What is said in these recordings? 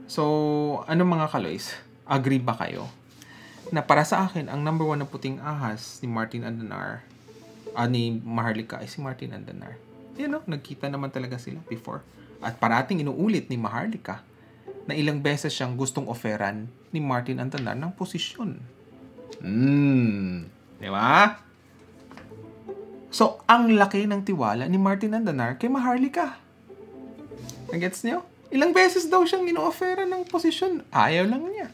So, ano mga kaloys? Agree ba kayo? Na para sa akin, ang number 1 na puting ahas ni Martin Andanar, ni Maharlika ay si Martin Andanar. Yan o, nagkita naman talaga sila before. At parating inuulit ni Maharlika na ilang beses siyang gustong offeran ni Martin Andanar ng posisyon. Di ba? So, ang laki ng tiwala ni Martin Andanar kay Maharlika. Nagets niyo? Ilang beses daw siyang ino-offeran ng posisyon. Ayaw lang niya.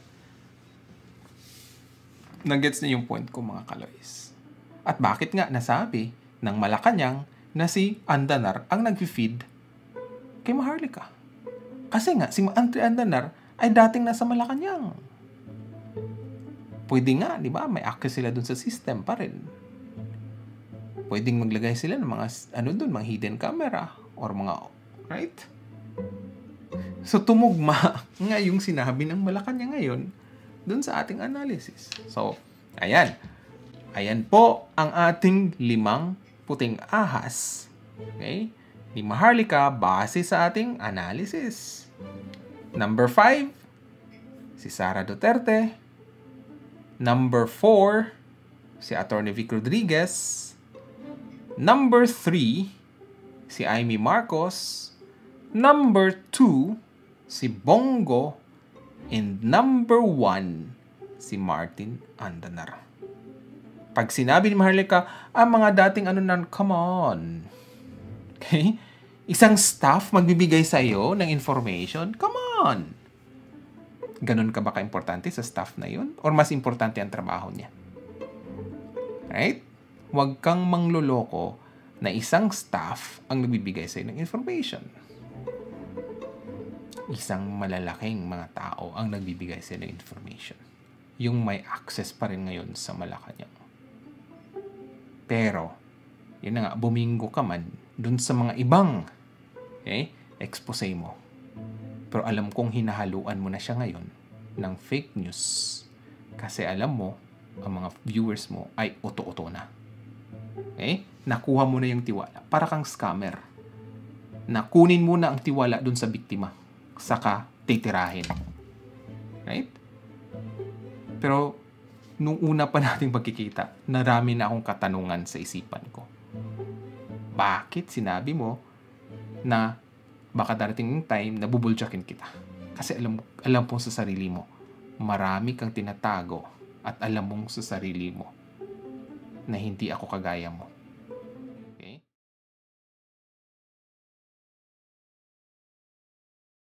Nagets niyo yung point ko, mga kaloys. At bakit nga nasabi ng Malacanang na si Andanar ang nag-feed kay Maharlika? Kasi nga, si Andanar ay dating nasa Malacanang. Pwede nga, di ba? May access sila dun sa system pa rin. Pwedeng maglagay sila ng mga, mga hidden camera or mga, right? So, tumugma nga yung sinabi ng Malacanang ngayon dun sa ating analysis. So, ayan. Ayan po ang ating 5 puting ahas. Okay? Ni Maharlika base sa ating analysis. Number 5, si Sara Duterte. Number 4, si Atty. Vic Rodriguez. Number 3, si Amy Marcos. Number 2, si Bongo. And number 1, si Martin Andanar. Pag sinabi ni Maharlika, ang mga dating come on. Okay? Isang staff magbibigay sa iyo ng information? Come on. Ganun ka ba ka-importante sa staff na yun? Or mas importante ang trabaho niya? Right? Huwag kang mangloloko na isang staff ang nagbibigay sa iyo ng information. Isang malalaking mga tao ang nagbibigay sa iyo ng information. Yung may access pa rin ngayon sa Malacanang. Pero, yun na nga, buminggo ka man dun sa mga ibang expose mo. Pero alam kong hinahaluan mo na siya ngayon ng fake news. Kasi alam mo, ang mga viewers mo ay uto-uto na. Okay? Nakuha mo na yung tiwala. Para kang scammer. Nakunin mo na ang tiwala dun sa biktima. Saka titirahin. Right? Pero, nung una pa nating pagkikita, narami na akong katanungan sa isipan ko. Bakit sinabi mo na baka darating yung time na bubuljakin kita? Kasi alam po sa sarili mo, marami kang tinatago at alam mong sa sarili mo na hindi ako kagaya mo.